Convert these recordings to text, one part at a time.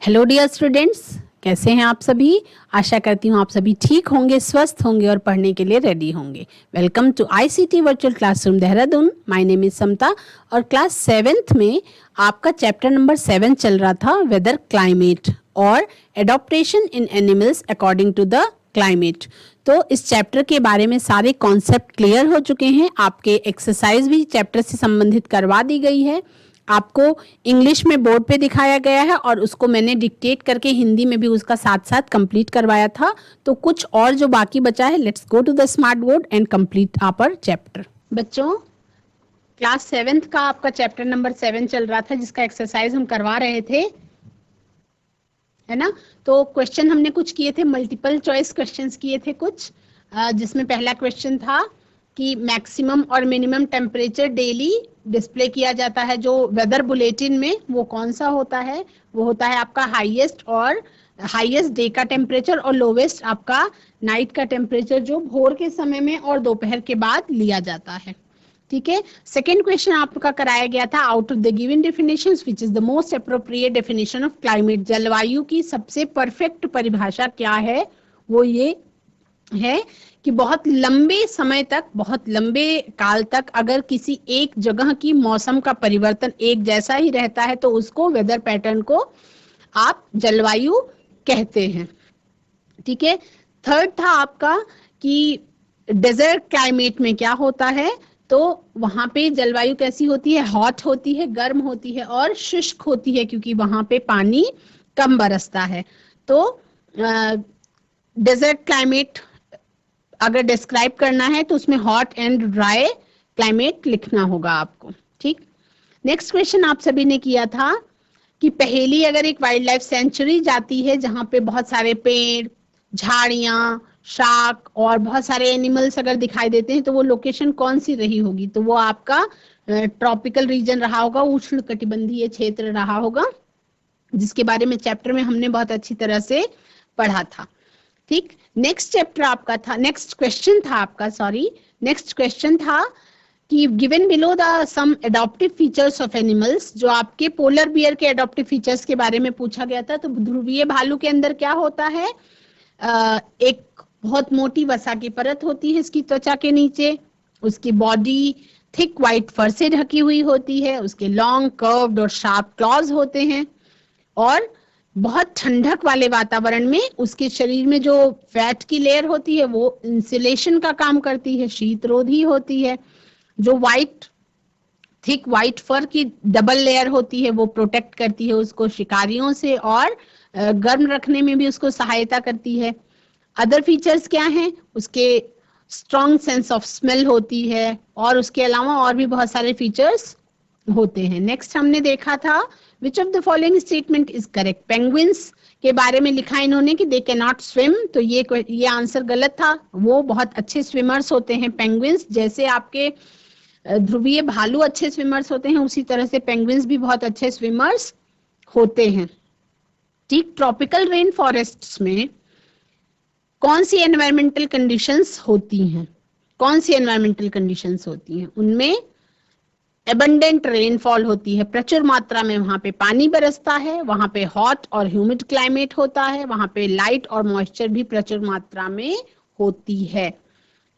Hello dear students, कैसे हैं आप सभी। आशा करती हूँ आप सभी ठीक होंगे, स्वस्थ होंगे और पढ़ने के लिए रेडी होंगे। Welcome to ICT virtual classroom Dehradun. My name is Samta और क्लास 7th में आपका चैप्टर नंबर 7 चल रहा था, वेदर क्लाइमेट और adaptation in animals according to the climate. तो इस चैप्टर के बारे में सारे कॉन्सेप्ट क्लियर हो चुके हैं। आपके एक्सरसाइज भी चैप्टर से संबंधित करवा दी गई है। आपको इंग्लिश में बोर्ड पे दिखाया गया है और उसको मैंने डिक्टेट करके हिंदी में भी उसका साथ साथ कंप्लीट करवाया था। तो कुछ और जो बाकी बचा है, let's go to the smart board and complete our chapter. बच्चों, क्लास 7th का आपका चैप्टर नंबर 7 चल रहा था, जिसका एक्सरसाइज हम करवा रहे थे, है ना। तो क्वेश्चन हमने कुछ किए थे, मल्टीपल चॉइस क्वेश्चंस किए थे कुछ, जिसमें पहला क्वेश्चन था कि मैक्सिमम और मिनिमम टेम्परेचर डेली डिस्प्ले किया जाता है जो वेदर बुलेटिन में, वो कौन सा होता है। वो होता है आपका हाईएस्ट डे का टेम्परेचर और लोवेस्ट आपका नाइट का टेम्परेचर, जो भोर के समय में और दोपहर के बाद लिया जाता है। ठीक है। सेकेंड क्वेश्चन आपका कराया गया था, out of the given definitions which is the most appropriate definition of climate. जलवायु की सबसे परफेक्ट परिभाषा क्या है। वो ये है कि बहुत लंबे समय तक, बहुत लंबे काल तक अगर किसी एक जगह की मौसम का परिवर्तन एक जैसा ही रहता है तो उसको, वेदर पैटर्न को आप जलवायु कहते हैं। ठीक है। थर्ड था आपका कि डेजर्ट क्लाइमेट में क्या होता है। तो वहां पे जलवायु कैसी होती है, हॉट होती है, गर्म होती है और शुष्क होती है, क्योंकि वहां पे पानी कम बरसता है। तो डेजर्ट क्लाइमेट अगर डिस्क्राइब करना है तो उसमें हॉट एंड ड्राई क्लाइमेट लिखना होगा आपको। ठीक। नेक्स्ट क्वेश्चन आप सभी ने किया था कि पहेली अगर एक वाइल्ड लाइफ सेंचुरी जाती है जहां पे बहुत सारे पेड़, झाड़ियां, शार्क और बहुत सारे एनिमल्स अगर दिखाई देते हैं तो वो लोकेशन कौन सी रही होगी। तो वो आपका ट्रॉपिकल रीजन रहा होगा, उष्ण कटिबंधीय क्षेत्र रहा होगा, जिसके बारे में चैप्टर में हमने बहुत अच्छी तरह से पढ़ा था। ठीक। नेक्स्ट क्वेश्चन था कि given below the some adaptive features of animals, जो आपके पोलर बियर के एडॉप्टिव फीचर्स के बारे में पूछा गया था। तो ध्रुवीय भालू के अंदर क्या होता है, एक बहुत मोटी वसा की परत होती है इसकी त्वचा के नीचे, उसकी बॉडी थिक व्हाइट फर से ढकी हुई होती है, उसके लॉन्ग कर्व्ड और शार्प क्लॉज होते हैं, और बहुत ठंडक वाले वातावरण में उसके शरीर में जो फैट की लेयर होती है वो इंसुलेशन का काम करती है, शीतरोधी होती है। जो थिक व्हाइट फर की डबल लेयर होती है वो प्रोटेक्ट करती है उसको शिकारियों से और गर्म रखने में भी उसको सहायता करती है। अदर फीचर्स क्या हैं, उसके स्ट्रॉन्ग सेंस ऑफ स्मेल होती है और उसके अलावा और भी बहुत सारे फीचर्स होते हैं। नेक्स्ट हमने देखा था which of the following statement is correct. Penguins के बारे में लिखा इन्होंने कि दे कैन नॉट स्विम, तो ये आंसर गलत था। वो बहुत अच्छे स्विमर्स होते हैं पेंगुइन्स, जैसे आपके ध्रुवीय भालू अच्छे स्विमर्स होते हैं उसी तरह से पेंगुइन्स भी बहुत अच्छे स्विमर्स होते हैं। ठीक। ट्रॉपिकल रेन फॉरेस्ट्स में कौन सी एनवायरमेंटल कंडीशंस होती हैं, उनमें एबंडेंट रेनफॉल होती है, प्रचुर मात्रा में वहां पे पानी बरसता है, वहां पे हॉट और ह्यूमिड क्लाइमेट होता है, वहां पे लाइट और मॉइस्चर भी प्रचुर मात्रा में होती है।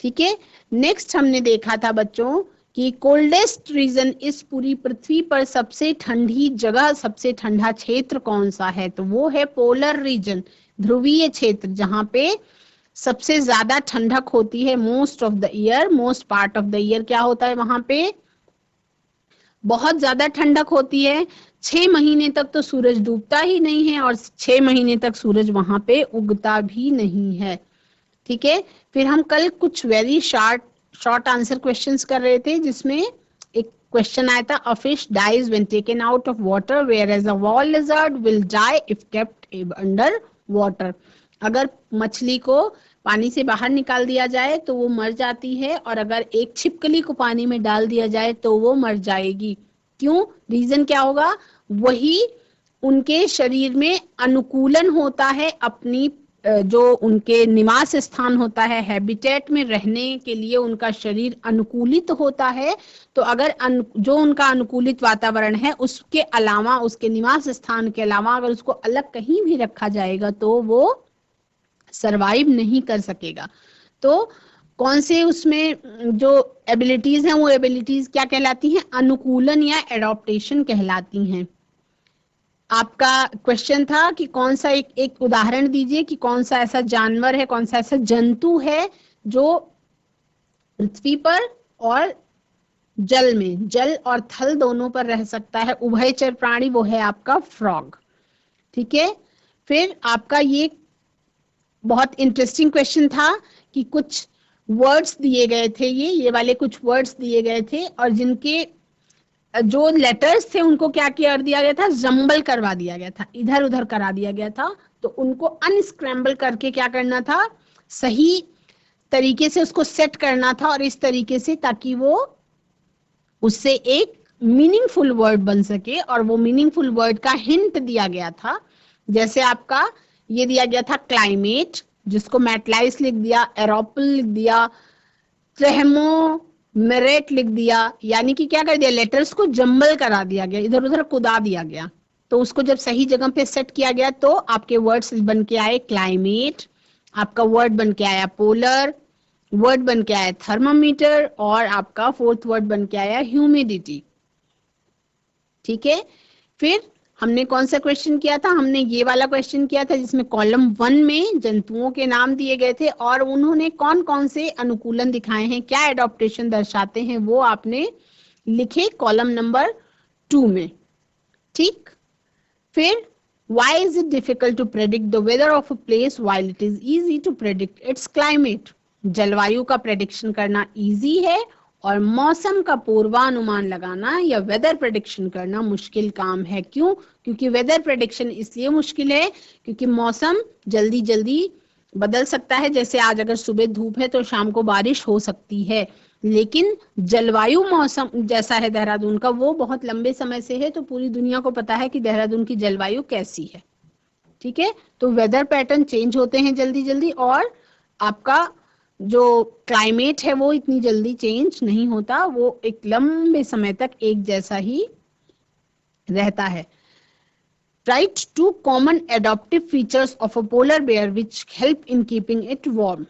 ठीक है। नेक्स्ट हमने देखा था बच्चों कि कोल्डेस्ट रीजन, इस पूरी पृथ्वी पर सबसे ठंडी जगह, सबसे ठंडा क्षेत्र कौन सा है। तो वो है पोलर रीजन, ध्रुवीय क्षेत्र, जहां पे सबसे ज्यादा ठंडक होती है। Most part of the year क्या होता है, वहां पे बहुत ज्यादा ठंडक होती है। 6 महीने तक तो सूरज डूबता ही नहीं है और 6 महीने तक सूरज वहां पे उगता भी नहीं है। ठीक है। फिर हम कल कुछ वेरी शॉर्ट आंसर क्वेश्चंस कर रहे थे, जिसमें एक क्वेश्चन आया था, a fish dies when taken out of water whereas a wall lizard will die if kept under water. अगर मछली को पानी से बाहर निकाल दिया जाए तो वो मर जाती है, और अगर एक छिपकली को पानी में डाल दिया जाए तो वो मर जाएगी। क्यों, रीजन क्या होगा, वही उनके शरीर में अनुकूलन होता है अपनी जो उनके निवास स्थान होता है, हैबिटेट में रहने के लिए उनका शरीर अनुकूलित होता है, तो अगर जो उनका अनुकूलित वातावरण है उसके अलावा, उसके निवास स्थान के अलावा अगर उसको अलग कहीं भी रखा जाएगा तो वो सरवाइव नहीं कर सकेगा। तो कौन से उसमें जो एबिलिटीज हैं वो एबिलिटीज क्या कहलाती हैं? अनुकूलन या एडॉप्टेशन कहलाती हैं। आपका क्वेश्चन था कि कौन सा एक उदाहरण दीजिए कि कौन सा ऐसा जानवर है, कौन सा ऐसा जंतु है जो पृथ्वी पर और जल में, जल और थल दोनों पर रह सकता है, उभयचर प्राणी, वो है आपका फ्रॉग। ठीक है, फिर आपका ये बहुत इंटरेस्टिंग क्वेश्चन था कि कुछ वर्ड्स दिए गए थे, ये वाले कुछ वर्ड्स दिए गए थे और जिनके जो लेटर्स थे उनको क्या कर दिया गया था? जम्बल करवा दिया गया था, इधर उधर करा दिया गया था। तो उनको अनस्क्रैम्बल करके क्या करना था? सही तरीके से उसको सेट करना था और इस तरीके से ताकि वो उससे एक मीनिंगफुल वर्ड बन सके, और वो मीनिंगफुल वर्ड का हिंट दिया गया था। जैसे आपका ये दिया गया था क्लाइमेट, जिसको मैटलाइस लिख दिया, एरोपल लिख दिया, ट्रेमोमेरेट लिख दिया, यानी कि क्या कर दिया? लेटर्स को जम्बल करा दिया गया, इधर उधर कुदा दिया गया। तो उसको जब सही जगह पे सेट किया गया तो आपके वर्ड्स बन के आए क्लाइमेट, आपका वर्ड बन के आया पोलर, वर्ड बन के आया थर्मामीटर, और आपका फोर्थ वर्ड बन के आया ह्यूमिडिटी। ठीक है, फिर हमने कौन सा क्वेश्चन किया था? हमने ये वाला क्वेश्चन किया था जिसमें कॉलम 1 में जंतुओं के नाम दिए गए थे और उन्होंने कौन कौन से अनुकूलन दिखाए हैं, क्या एडॉप्टेशन दर्शाते हैं, वो आपने लिखे कॉलम नंबर 2 में। ठीक, फिर why is it difficult to predict the weather of a place while it is easy to predict its climate? जलवायु का प्रेडिक्शन करना इजी है और मौसम का पूर्वानुमान लगाना या वेदर प्रेडिक्शन करना मुश्किल काम है। क्यों? क्योंकि वेदर प्रेडिक्शन इसलिए मुश्किल है क्योंकि मौसम जल्दी जल्दी बदल सकता है। जैसे आज अगर सुबह धूप है तो शाम को बारिश हो सकती है, लेकिन जलवायु मौसम जैसा है देहरादून का, वो बहुत लंबे समय से है, तो पूरी दुनिया को पता है कि देहरादून की जलवायु कैसी है। ठीक है, तो वेदर पैटर्न चेंज होते हैं जल्दी जल्दी, और आपका जो क्लाइमेट है वो इतनी जल्दी चेंज नहीं होता, वो एक लंबे समय तक एक जैसा ही रहता है। Write 2 common adaptive features of a polar bear which help in keeping it warm.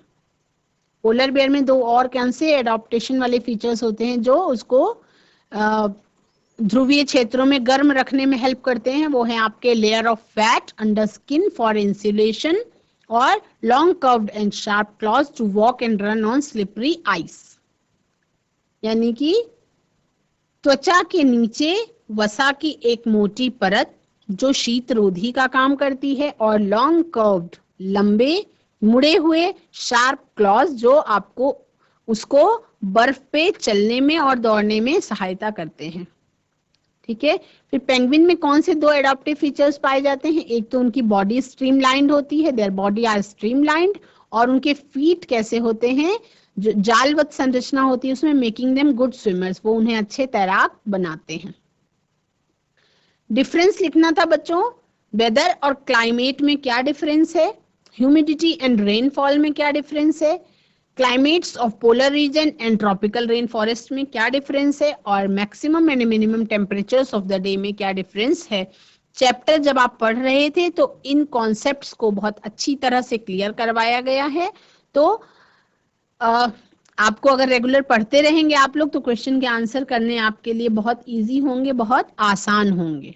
Polar bear में 2 और कौन से एडॉप्टेशन वाले फीचर्स होते हैं जो उसको ध्रुवीय क्षेत्रों में गर्म रखने में हेल्प करते हैं? वो है आपके layer of fat under skin for insulation और long curved and sharp claws to walk and run on slippery ice. यानी कि त्वचा के नीचे वसा की एक मोटी परत जो शीतरोधी का काम करती है, और लॉन्ग कर्व्ड लंबे मुड़े हुए शार्प क्लॉज जो आपको उसको बर्फ पे चलने में और दौड़ने में सहायता करते हैं। ठीक है, फिर पेंगुइन में कौन से 2 एडॉप्टिव फीचर्स पाए जाते हैं? एक तो उनकी बॉडी स्ट्रीमलाइंड होती है, देयर बॉडी आर स्ट्रीमलाइंड, और उनके फीट कैसे होते हैं? जो जालवत संरचना होती है उसमें, मेकिंग देम गुड स्विमर्स, वो उन्हें अच्छे तैराक बनाते हैं। डिफरेंस लिखना था बच्चों, वेदर और क्लाइमेट में क्या डिफरेंस है, ह्यूमिडिटी एंड रेनफॉल में क्या डिफरेंस है, climates of polar region and tropical rain forest में क्या डिफरेंस है, और maximum and minimum temperatures of the day में क्या डिफरेंस है। चैप्टर जब आप पढ़ रहे थे तो इन कॉन्सेप्ट्स को बहुत अच्छी तरह से क्लियर करवाया गया है। तो आपको अगर रेगुलर पढ़ते रहेंगे आप लोग तो क्वेश्चन के आंसर करने आपके लिए बहुत इजी होंगे, बहुत आसान होंगे।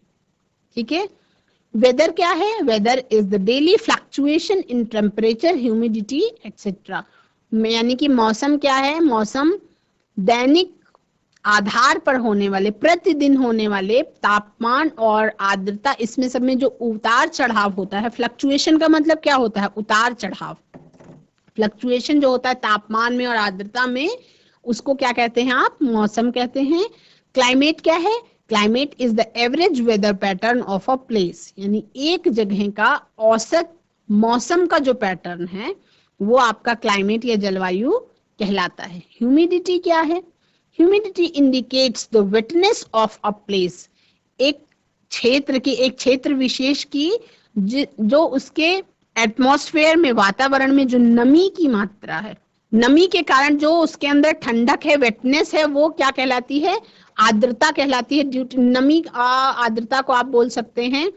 ठीक है, वेदर क्या है? Weather is the daily fluctuation in temperature, humidity etcetera. यानी कि मौसम क्या है? मौसम दैनिक आधार पर होने वाले, प्रतिदिन होने वाले तापमान और आर्द्रता, इसमें सब में जो उतार चढ़ाव होता है। फ्लक्चुएशन का मतलब क्या होता है? उतार चढ़ाव। फ्लक्चुएशन जो होता है तापमान में और आर्द्रता में, उसको क्या कहते हैं आप? मौसम कहते हैं। क्लाइमेट क्या है? Climate is the average weather pattern of a place, यानी एक जगह का औसत मौसम का जो पैटर्न है वो आपका क्लाइमेट या जलवायु कहलाता है। ह्यूमिडिटी क्या है? Humidity indicates the वेटनेस of a place, एक क्षेत्र विशेष की जो उसके एटमॉस्फेयर में, वातावरण में जो नमी की मात्रा है, नमी के कारण जो उसके अंदर ठंडक है, वेटनेस है, वो क्या कहलाती है? आर्द्रता कहलाती है। ड्यू टू नमी, आर्द्रता को आप बोल सकते हैं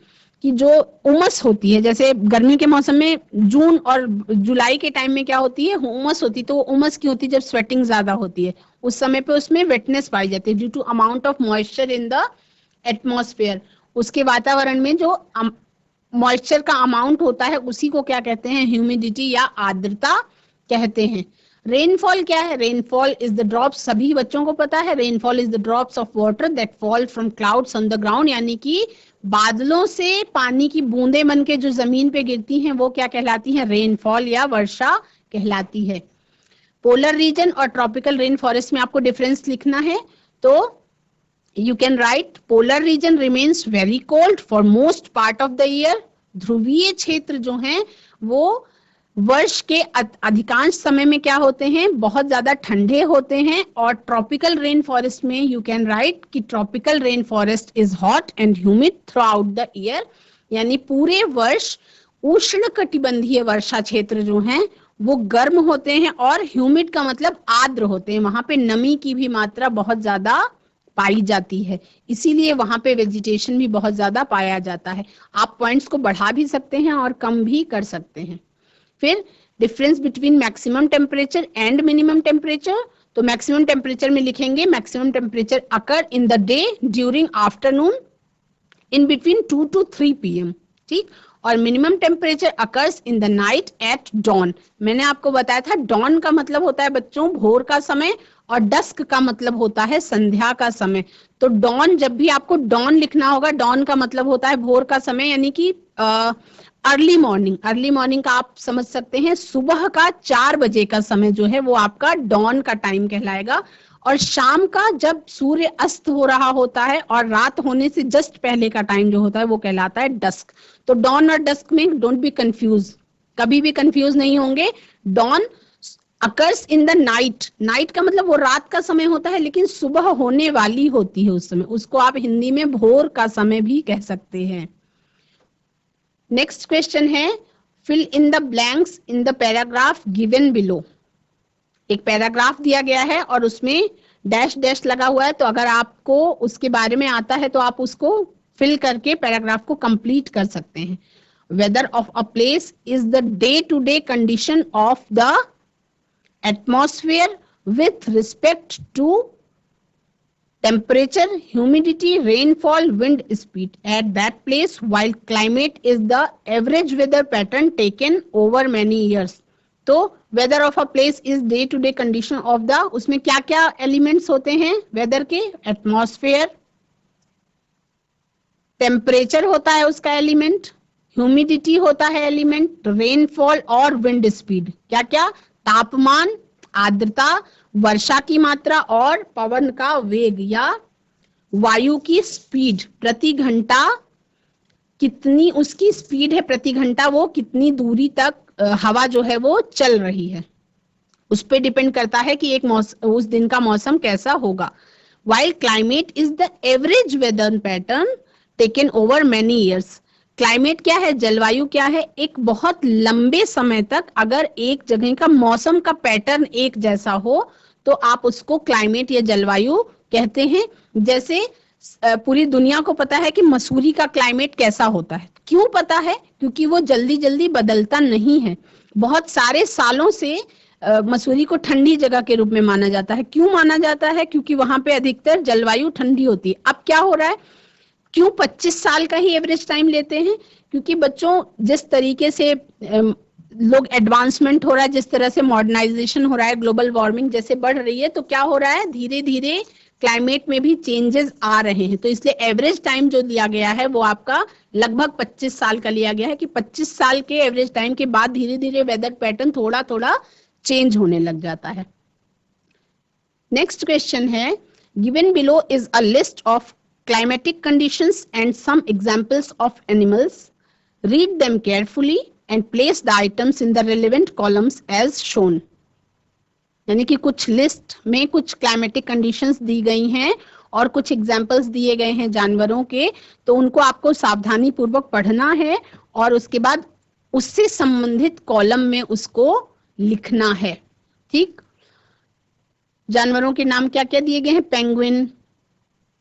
कि जो उमस होती है, जैसे गर्मी के मौसम में जून और जुलाई के टाइम में क्या होती है? उमस होती है। तो वो उमस की होती है जब स्वेटिंग ज्यादा होती है, उस समय पे उसमें वेटनेस पाई जाती है due to amount of moisture in the atmosphere. उसके वातावरण में जो मॉइस्चर का अमाउंट होता है उसी को क्या कहते हैं? ह्यूमिडिटी या आर्द्रता कहते हैं। रेनफॉल क्या है? रेनफॉल इज द ड्रॉप्स, सभी बच्चों को पता है, rainfall is the drops of water that fall from clouds on the ground, यानी कि बादलों से पानी की बूंदें बन के जो जमीन पे गिरती हैं वो क्या कहलाती हैं? रेनफॉल या वर्षा कहलाती है। पोलर रीजन और ट्रॉपिकल रेन फॉरेस्ट में आपको डिफरेंस लिखना है, तो you can write polar region remains very cold for most part of the year। ध्रुवीय क्षेत्र जो हैं वो वर्ष के अधिकांश समय में क्या होते हैं? बहुत ज्यादा ठंडे होते हैं। और ट्रॉपिकल रेन फॉरेस्ट में यू कैन राइट कि tropical rain forest is hot and humid through out the year, यानी पूरे वर्ष उष्ण कटिबंधीय वर्षा क्षेत्र जो हैं वो गर्म होते हैं और ह्यूमिड का मतलब आर्द्र होते हैं। वहां पे नमी की भी मात्रा बहुत ज्यादा पाई जाती है, इसीलिए वहां पे वेजिटेशन भी बहुत ज्यादा पाया जाता है। आप पॉइंट्स को बढ़ा भी सकते हैं और कम भी कर सकते हैं। फिर difference between maximum temperature and minimum temperature, तो मैक्सिमम टेम्परेचर में लिखेंगे maximum temperature occur in the day during afternoon in between 2 to 3 PM, ठीक। और minimum temperature occurs in the night at dawn. मैंने आपको बताया था डॉन का मतलब होता है बच्चों भोर का समय और डस्क का मतलब होता है संध्या का समय। तो डॉन, जब भी आपको डॉन लिखना होगा, डॉन का मतलब होता है भोर का समय, यानी कि अर्ली मॉर्निंग। अर्ली मॉर्निंग का आप समझ सकते हैं सुबह का 4 बजे का समय जो है वो आपका डॉन का टाइम कहलाएगा। और शाम का जब सूर्य अस्त हो रहा होता है और रात होने से जस्ट पहले का टाइम जो होता है वो कहलाता है डस्क। तो डॉन और डस्क में डोंट बी कंफ्यूज, कभी भी कंफ्यूज नहीं होंगे। Dawn occurs in the night, night का मतलब वो रात का समय होता है लेकिन सुबह होने वाली होती है उस समय, उसको आप हिंदी में भोर का समय भी कह सकते हैं। नेक्स्ट क्वेश्चन है fill in the blanks in the paragraph given below. एक पैराग्राफ दिया गया है और उसमें डैश डैश लगा हुआ है, तो अगर आपको उसके बारे में आता है तो आप उसको फिल करके पैराग्राफ को कंप्लीट कर सकते हैं। Weather of a place is the day to day condition of the atmosphere with respect to temperature, humidity, rainfall, wind speed at that place, while climate is the average weather pattern taken over many years। तो weather of a place is day to day condition of the, उसमें क्या क्या elements होते हैं weather के? atmosphere, temperature होता है उसका element, humidity होता है element, rainfall और wind speed, क्या क्या? तापमान, आर्द्रता, वर्षा की मात्रा और पवन का वेग या वायु की स्पीड, प्रति घंटा कितनी उसकी स्पीड है, प्रति घंटा वो कितनी दूरी तक हवा जो है वो चल रही है, उस पे डिपेंड करता है कि उस दिन का मौसम कैसा होगा। While climate is the average weather pattern taken over many years। Climate क्या है? जलवायु क्या है? एक बहुत लंबे समय तक अगर एक जगह का मौसम का पैटर्न एक जैसा हो तो आप उसको क्लाइमेट या जलवायु कहते हैं। जैसे पूरी दुनिया को पता है कि मसूरी का क्लाइमेट कैसा होता है। क्यों पता है? क्योंकि वो जल्दी जल्दी बदलता नहीं है। बहुत सारे सालों से मसूरी को ठंडी जगह के रूप में माना जाता है। क्यों माना जाता है? क्योंकि वहां पे अधिकतर जलवायु ठंडी होती है। अब क्या हो रहा है, क्यों 25 साल का ही एवरेज टाइम लेते हैं? क्योंकि बच्चों जिस तरीके से लोग एडवांसमेंट हो रहा है, जिस तरह से मॉडर्नाइजेशन हो रहा है, ग्लोबल वार्मिंग जैसे बढ़ रही है, तो क्या हो रहा है, धीरे धीरे क्लाइमेट में भी चेंजेस आ रहे हैं। तो इसलिए एवरेज टाइम जो लिया गया है वो आपका लगभग 25 साल का लिया गया है कि 25 साल के एवरेज टाइम के बाद धीरे धीरे वेदर पैटर्न थोड़ा थोड़ा चेंज होने लग जाता है। नेक्स्ट क्वेश्चन है given below is a list of climatic conditions and some examples of animals। Read them carefully and place the items in the relevant columns as shown। यानी कि कुछ लिस्ट में कुछ क्लाइमेटिक कंडीशंस दी गई हैं और कुछ एग्जाम्पल्स दिए गए हैं जानवरों के, तो उनको आपको सावधानी पूर्वक पढ़ना है और उसके बाद उससे संबंधित कॉलम में उसको लिखना है। ठीक, जानवरों के नाम क्या क्या दिए गए हैं? Penguin,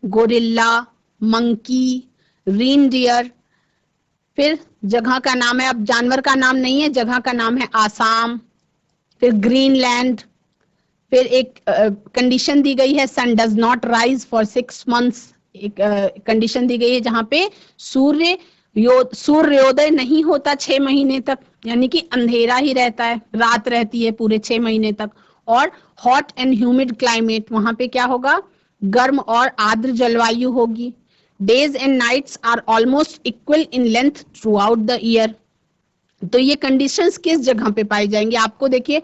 gorilla, monkey, reindeer. फिर जगह का नाम है, अब जानवर का नाम नहीं है, जगह का नाम है आसाम, फिर ग्रीनलैंड। फिर एक कंडीशन दी गई है, sun does not rise for 6 months. एक कंडीशन दी गई है जहां पे सूर्योदय नहीं होता 6 महीने तक, यानी कि अंधेरा ही रहता है, रात रहती है पूरे 6 महीने तक। और हॉट एंड ह्यूमिड क्लाइमेट, वहां पे क्या होगा? गर्म और आर्द्र जलवायु होगी। Days and nights are almost equal in length throughout the year. तो ये कंडीशंस किस जगह पे पाई जाएंगे? आपको देखिए,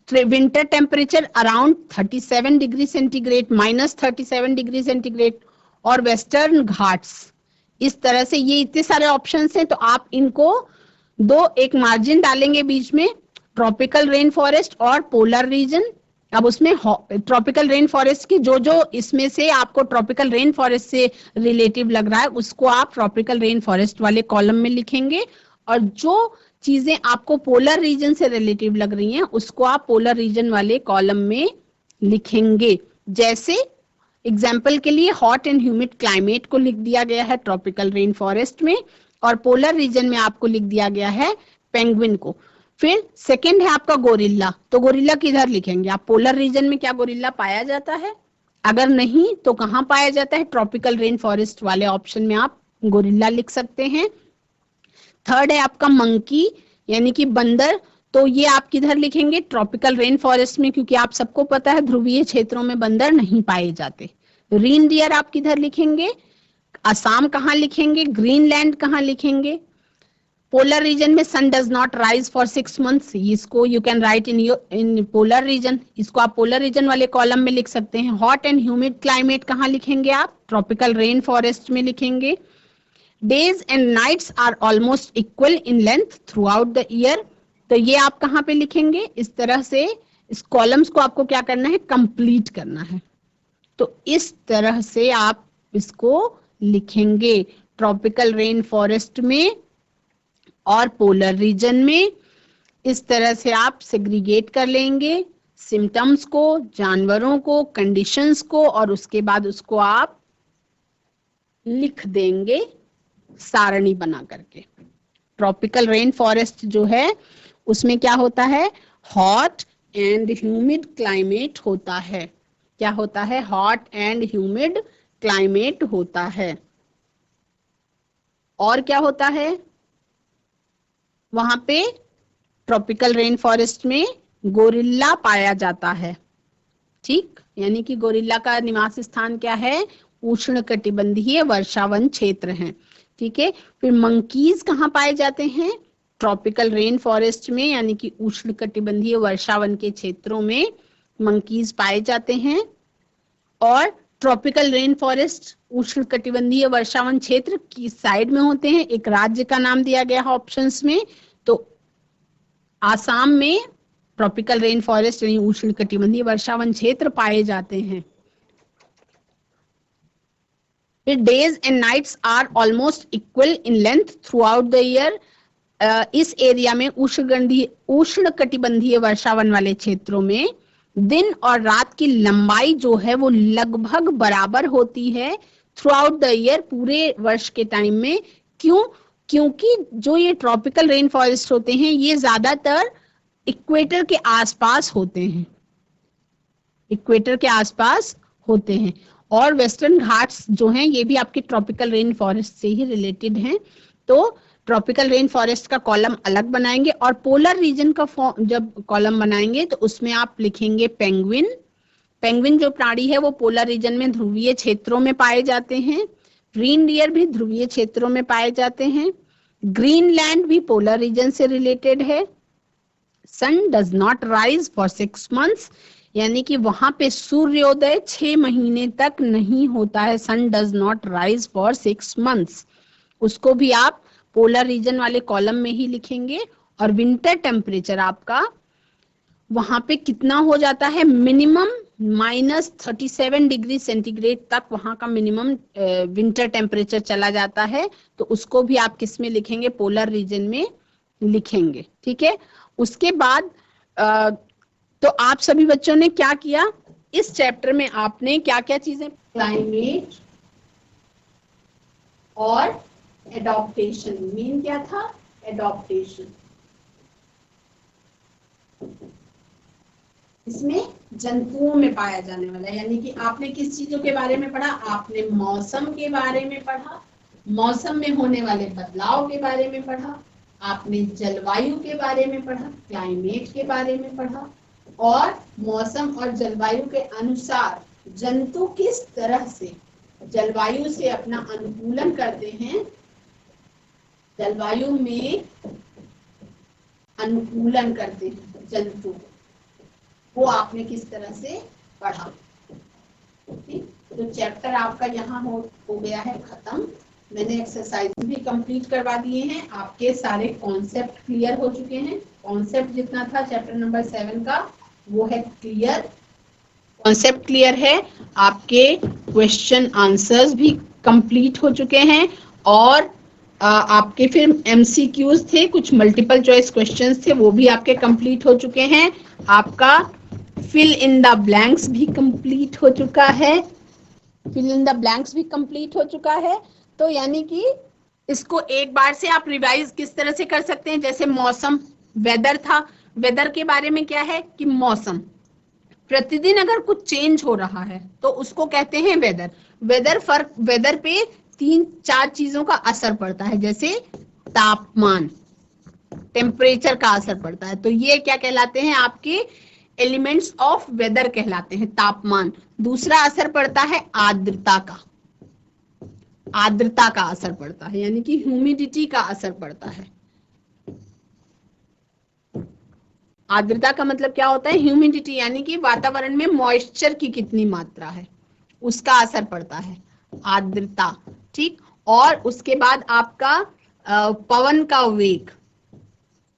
winter temperature around 37 degree centigrade, -37 degree centigrade, और वेस्टर्न घाट्स। इस तरह से ये इतने सारे ऑप्शंस हैं, तो आप इनको दो एक मार्जिन डालेंगे बीच में, ट्रॉपिकल रेन फॉरेस्ट और पोलर रीजन। अब उसमें ट्रॉपिकल रेन फॉरेस्ट की जो जो इसमें से आपको ट्रॉपिकल रेन फॉरेस्ट से रिलेटिव लग रहा है उसको आप ट्रॉपिकल रेन फॉरेस्ट वाले कॉलम में लिखेंगे, और जो चीजें आपको पोलर रीजन से रिलेटिव लग रही हैं उसको आप पोलर रीजन वाले कॉलम में लिखेंगे। जैसे एग्जाम्पल के लिए हॉट एंड ह्यूमिड क्लाइमेट को लिख दिया गया है ट्रॉपिकल रेन फॉरेस्ट में, और पोलर रीजन में आपको लिख दिया गया है पेंगुइन को। फिर सेकंड है आपका गोरिल्ला, तो गोरिल्ला किधर लिखेंगे आप? पोलर रीजन में क्या गोरिल्ला पाया जाता है? अगर नहीं तो कहाँ पाया जाता है? ट्रॉपिकल रेन फॉरेस्ट वाले ऑप्शन में आप गोरिल्ला लिख सकते हैं। थर्ड है आपका मंकी, यानी कि बंदर, तो ये आप किधर लिखेंगे? ट्रॉपिकल रेन फॉरेस्ट में, क्योंकि आप सबको पता है ध्रुवीय क्षेत्रों में बंदर नहीं पाए जाते। रेनडियर आप किधर लिखेंगे? असम कहाँ लिखेंगे? ग्रीनलैंड कहाँ लिखेंगे? पोलर रीजन में sun does not rise for 6 months, इसको you can write in polar region, इसको आप पोलर रीजन वाले कॉलम में लिख सकते हैं। हॉट एंड ह्यूमिड क्लाइमेट कहाँ लिखेंगे आप? ट्रॉपिकल रेन फॉरेस्ट में लिखेंगे। Days and nights are almost equal in length throughout the year, तो ये आप कहाँ पे लिखेंगे? इस तरह से इस कॉलम्स को आपको क्या करना है? कंप्लीट करना है। तो इस तरह से आप इसको लिखेंगे ट्रॉपिकल रेन फॉरेस्ट में और पोलर रीजन में। इस तरह से आप सेग्रीगेट कर लेंगे सिम्टम्स को, जानवरों को, कंडीशंस को, और उसके बाद उसको आप लिख देंगे सारणी बना करके। ट्रॉपिकल रेन फॉरेस्ट जो है उसमें क्या होता है? हॉट एंड ह्यूमिड क्लाइमेट होता है। क्या होता है? हॉट एंड ह्यूमिड क्लाइमेट होता है। और क्या होता है वहां पे? ट्रॉपिकल रेन फॉरेस्ट में गोरिल्ला पाया जाता है। ठीक, यानी कि गोरिल्ला का निवास स्थान क्या है? उष्णकटिबंधीय वर्षावन क्षेत्र है। ठीक है, फिर मंकीज कहाँ पाए जाते हैं? ट्रॉपिकल रेन फॉरेस्ट में, यानी कि उष्णकटिबंधीय वर्षावन के क्षेत्रों में मंकीज पाए जाते हैं। और ट्रॉपिकल रेन फॉरेस्ट उष्णकटिबंधीय वर्षावन क्षेत्र की साइड में होते हैं। एक राज्य का नाम दिया गया है ऑप्शंस में, तो आसाम में ट्रॉपिकल रेन फॉरेस्ट यानी उष्णकटिबंधीय वर्षावन क्षेत्र पाए जाते हैं। फिर days and nights are almost equal in length throughout the year. इस एरिया में उष्णकटिबंधीय वर्षावन वाले क्षेत्रों में दिन और रात की लंबाई जो है वो लगभग बराबर होती है थ्रू आउट द ईयर, पूरे वर्ष के टाइम में। क्यों? क्योंकि जो ये ट्रॉपिकल रेन फॉरेस्ट होते हैं ये ज्यादातर इक्वेटर के आसपास होते हैं, इक्वेटर के आसपास होते हैं। और वेस्टर्न घाट्स जो हैं ये भी आपके ट्रॉपिकल रेन फॉरेस्ट से ही रिलेटेड हैं। तो ट्रॉपिकल रेन फॉरेस्ट का कॉलम अलग बनाएंगे, और पोलर रीजन का जब कॉलम बनाएंगे तो उसमें आप लिखेंगे पेंगुइन। पेंगुइन जो प्राणी है वो पोलर रीजन में ध्रुवीय क्षेत्रों में पाए जाते हैं। रेनडियर भी ध्रुवीय क्षेत्रों में पाए जाते हैं। ग्रीनलैंड भी पोलर रीजन से रिलेटेड है। Sun does not rise for 6 months, यानी कि वहां पे सूर्योदय 6 महीने तक नहीं होता है। Sun does not rise for 6 months, उसको भी आप पोलर रीजन वाले कॉलम में ही लिखेंगे। और विंटर टेम्परेचर आपका वहां पे कितना हो जाता है? मिनिमम -37 डिग्री सेंटीग्रेड तक वहां का मिनिमम विंटर टेम्परेचर चला जाता है। तो उसको भी आप किस में लिखेंगे? पोलर रीजन में लिखेंगे, ठीक है। उसके बाद तो आप सभी बच्चों ने क्या किया इस चैप्टर में, आपने क्या क्या चीजें, क्लाइमेट और एडॉप्टेशन, मेन क्या था, एडॉप्टेशन। इसमें जंतुओं में पाया जाने वाला, यानी कि आपने किस चीजों के बारे में पढ़ा, आपने मौसम के बारे में पढ़ा, मौसम में होने वाले बदलाव के बारे में पढ़ा, आपने जलवायु के बारे में पढ़ा, क्लाइमेट के बारे में पढ़ा, और मौसम और जलवायु के अनुसार जंतु किस तरह से जलवायु से अपना अनुकूलन करते हैं, जलवायु में अनुकूलन करते हैं जंतु, वो आपने किस तरह से पढ़ा। ठीक, तो चैप्टर आपका यहाँ हो गया है खत्म। मैंने एक्सरसाइज भी कंप्लीट करवा दिए हैं, आपके सारे कॉन्सेप्ट क्लियर हो चुके हैं। कॉन्सेप्ट जितना था चैप्टर नंबर 7 का वो है क्लियर, कॉन्सेप्ट क्लियर है, आपके क्वेश्चन आंसर्स भी कंप्लीट हो चुके हैं, और आपके फिर एमसीक्यूज थे, कुछ मल्टीपल चॉइस क्वेश्चंस थे, वो भी आपके कंप्लीट हो चुके हैं। आपका फिल इन द ब्लैंक्स भी कंप्लीट हो चुका है, फिल इन द ब्लैंक्स भी कंप्लीट हो चुका है। तो यानी कि इसको एक बार से आप रिवाइज किस तरह से कर सकते हैं, जैसे मौसम, वेदर था, वेदर के बारे में क्या है कि मौसम, प्रतिदिन अगर कुछ चेंज हो रहा है तो उसको कहते हैं वेदर। वेदर पे 3-4 चीजों का असर पड़ता है, जैसे तापमान, टेम्परेचर का असर पड़ता है, तो ये क्या कहलाते हैं, आपके एलिमेंट्स ऑफ वेदर कहलाते हैं, तापमान। दूसरा असर पड़ता है आर्द्रता का, आर्द्रता का असर पड़ता है, यानी कि ह्यूमिडिटी का असर पड़ता है। आर्द्रता का मतलब क्या होता है, ह्यूमिडिटी, यानी कि वातावरण में मॉइस्चर की कितनी मात्रा है उसका असर पड़ता है, आर्द्रता। ठीक, और उसके बाद आपका पवन का वेग,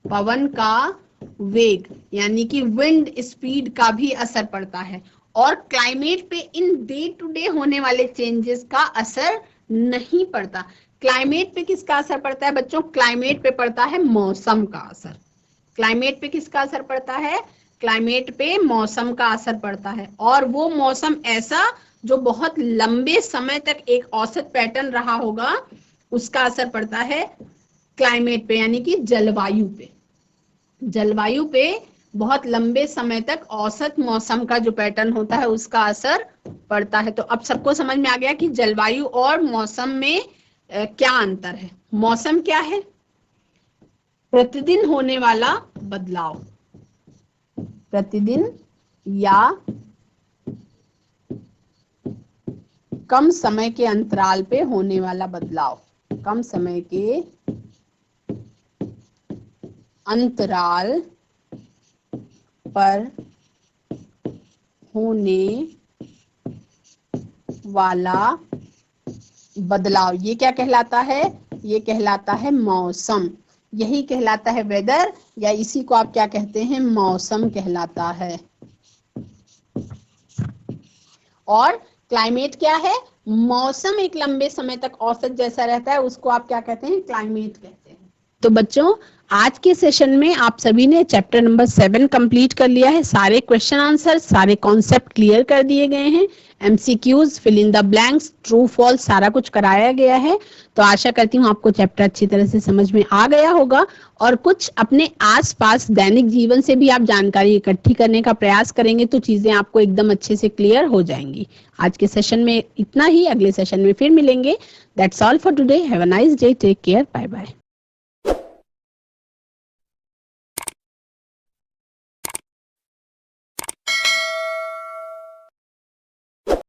पवन का वेग यानी कि विंड स्पीड का भी असर पड़ता है। और क्लाइमेट पे इन डे टू डे होने वाले चेंजेस का असर नहीं पड़ता। क्लाइमेट पे किसका असर पड़ता है बच्चों, क्लाइमेट पे पड़ता है मौसम का असर। क्लाइमेट पे किसका असर पड़ता है, क्लाइमेट पे मौसम का असर पड़ता है, और वो मौसम ऐसा जो बहुत लंबे समय तक एक औसत पैटर्न रहा होगा, उसका असर पड़ता है क्लाइमेट पे, यानी कि जलवायु पे। जलवायु पे बहुत लंबे समय तक औसत मौसम का जो पैटर्न होता है उसका असर पड़ता है। तो अब सबको समझ में आ गया कि जलवायु और मौसम में क्या अंतर है। मौसम क्या है, प्रतिदिन होने वाला बदलाव, प्रतिदिन या कम समय के अंतराल पे होने वाला बदलाव, कम समय के अंतराल पर होने वाला बदलाव, ये क्या कहलाता है, ये कहलाता है मौसम। यही कहलाता है वेदर, या इसी को आप क्या कहते हैं, मौसम कहलाता है। और क्लाइमेट क्या है, मौसम एक लंबे समय तक औसत जैसा रहता है, उसको आप क्या कहते हैं, क्लाइमेट कहते हैं। तो बच्चों आज के सेशन में आप सभी ने चैप्टर नंबर 7 कंप्लीट कर लिया है। सारे क्वेश्चन आंसर, सारे कॉन्सेप्ट क्लियर कर दिए गए हैं, MCQs, fill in the blanks, true false सारा कुछ कराया गया है। तो आशा करती हूँ आपको चैप्टर अच्छी तरह से समझ में आ गया होगा, और कुछ अपने आसपास दैनिक जीवन से भी आप जानकारी इकट्ठी करने का प्रयास करेंगे तो चीजें आपको एकदम अच्छे से क्लियर हो जाएंगी। आज के सेशन में इतना ही, अगले सेशन में फिर मिलेंगे। That's all for today, have a nice day, take care, bye bye.